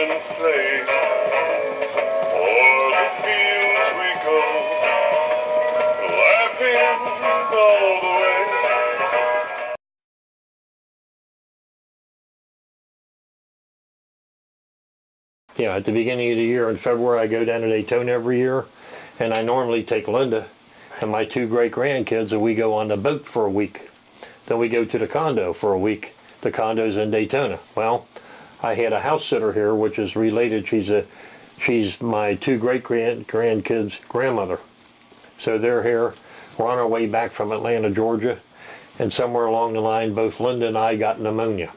and play. O'er the fields we go, laughing all the way. Yeah, at the beginning of the year in February, I go down to Daytona every year, and I normally take Linda and my 2 great grandkids, and we go on the boat for a week. Then we go to the condo for a week. The condo's in Daytona. Well, I had a house sitter here, which is related. She's my 2 great grandkids' grandmother. So they're here. We're on our way back from Atlanta, Georgia, and somewhere along the line, both Linda and I got pneumonia.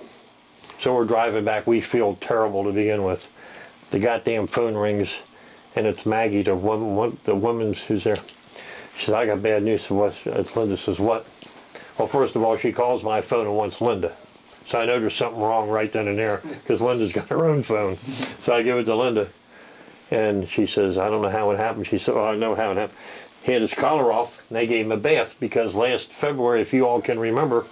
So we're driving back. We feel terrible to begin with. The goddamn phone rings, and it's Maggie, the woman who's there. She says, I got bad news. Linda says, what? Well, first of all, she calls my phone and wants Linda. So I know there's something wrong right then and there, because Linda's got her own phone. So I give it to Linda, and she says, I don't know how it happened. She said, oh, I know how it happened. He had his collar off, and they gave him a bath, because last February, if you all can remember,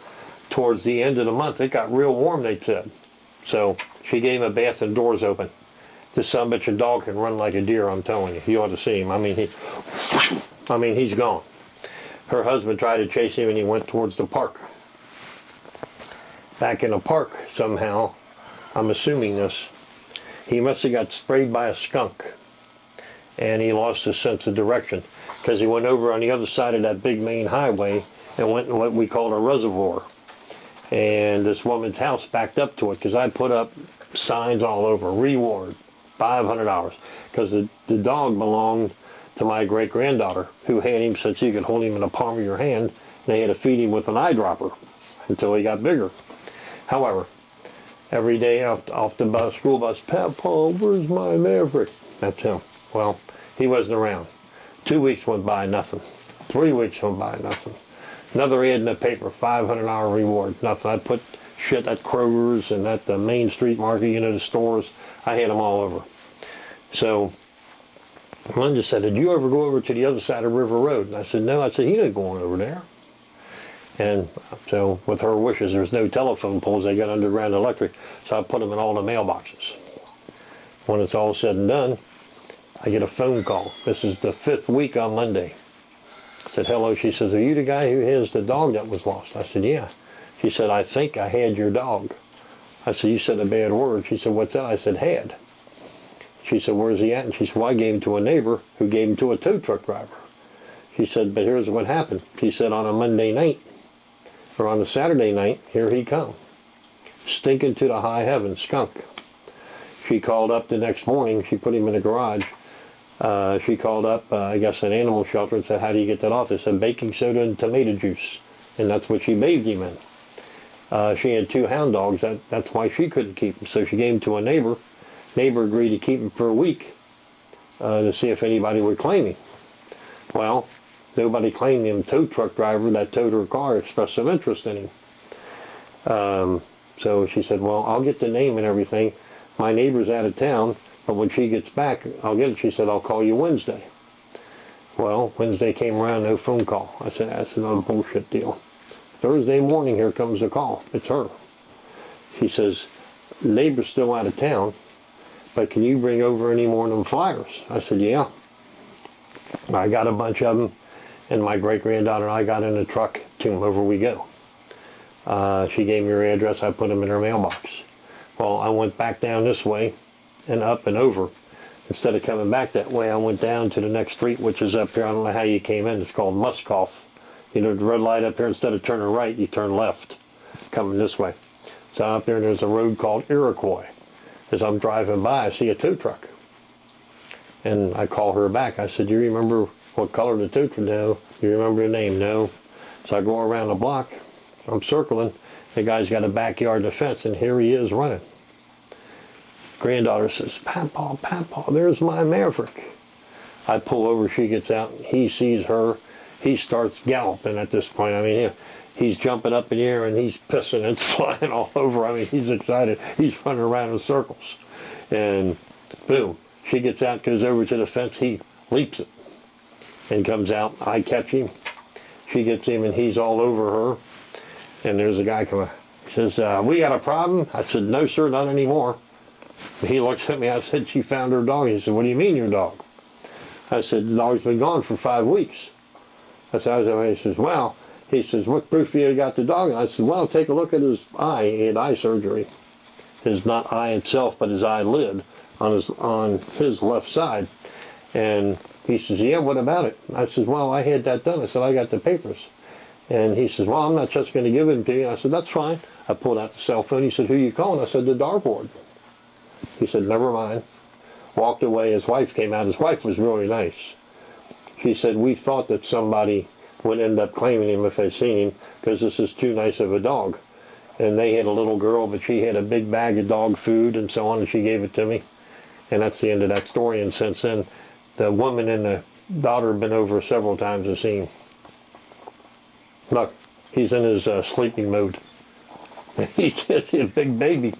towards the end of the month, it got real warm, they said. So she gave him a bath and doors open. This sumbitch and dog can run like a deer, I'm telling you. You ought to see him. I mean, he's gone. Her husband tried to chase him, and he went towards the park. Back in the park, somehow, I'm assuming this, he must have got sprayed by a skunk, and he lost his sense of direction, because he went over on the other side of that big main highway and went in what we call a reservoir. And this woman's house backed up to it, because I put up signs all over, reward, $500, because the dog belonged to my great-granddaughter, who had him since you could hold him in the palm of your hand, and they had to feed him with an eyedropper until he got bigger. However, every day off the school bus, Papa, where's my Maverick? That's him. Well, he wasn't around. 2 weeks went by, nothing. 3 weeks went by, nothing. Another ad in the paper, $500 reward, nothing. I put shit at Kroger's and at the Main Street Market, you know, the stores. I had them all over. So Linda said, did you ever go over to the other side of River Road? And I said, no. I said, he ain't going over there. And so with her wishes, there's no telephone poles. They got underground electric. So I put them in all the mailboxes. When it's all said and done, I get a phone call. This is the 5th week on Monday. I said, hello. She says, are you the guy who has the dog that was lost? I said, yeah. She said, I think I had your dog. I said, you said a bad word. She said, what's that? I said, had. She said, where's he at? And she said, well, I gave him to a neighbor who gave him to a tow truck driver. She said, but here's what happened. She said, on a Monday night, or on a Saturday night, here he come. Stinking to the high heavens, skunk. She called up the next morning. She put him in the garage. She called up, I guess, an animal shelter and said, how do you get that off? They said, baking soda and tomato juice. And that's what she bathed him in. She had 2 hound dogs. That's why she couldn't keep him. So she gave him to a neighbor. Neighbor agreed to keep him for a week to see if anybody would claim him. Well, nobody claimed him. Tow truck driver that towed her car expressed some interest in him. So she said, well, I'll get the name and everything. My neighbor's out of town, but when she gets back, I'll get it. She said, I'll call you Wednesday. Well, Wednesday came around, no phone call. I said, that's another bullshit deal. Thursday morning, here comes the call. It's her. She says, neighbor's still out of town, but can you bring over any more of them flyers? I said, yeah. I got a bunch of them, and my great-granddaughter and I got in a truck to them. Over we go. She gave me her address. I put them in her mailbox. Well, I went back down this way and up and over. Instead of coming back that way, I went down to the next street, which is up here. I don't know how you came in. It's called Muskoff. You know, the red light up here, instead of turning right, you turn left, coming this way. So up there, there's a road called Iroquois. As I'm driving by, I see a tow truck. And I call her back. I said, do you remember what color the tow truck? No. Do you remember the name? No. So I go around the block. I'm circling. The guy's got a backyard defense, and here he is running. Granddaughter says, Papa, Papa, there's my Maverick. I pull over, she gets out, he sees her, he starts galloping at this point. I mean, he's jumping up in the air and he's pissing and flying all over. I mean, he's excited. He's running around in circles. And boom, she gets out, goes over to the fence, he leaps it and comes out. I catch him. She gets him and he's all over her. And there's a guy coming. He says, we got a problem? I said, no, sir, not anymore. He looks at me, I said, she found her dog. He said, what do you mean your dog? I said, the dog's been gone for 5 weeks. I said, he says, well, he says, what proof you got the dog? And I said, well, take a look at his eye. He had eye surgery. His, not eye itself, but his eyelid on his left side. And he says, yeah, what about it? I said, well, I had that done. I said, I got the papers. And he says, well, I'm not just going to give them to you. I said, that's fine. I pulled out the cell phone. He said, who you calling? I said, the dartboard. He said, never mind. Walked away. His wife came out. His wife was really nice. She said, we thought that somebody would end up claiming him if they seen him because this is too nice of a dog. And they had a little girl, but she had a big bag of dog food and so on, and she gave it to me. And that's the end of that story. And since then, the woman and the daughter have been over several times and seen him. Look, he's in his sleeping mode. He's just a big baby.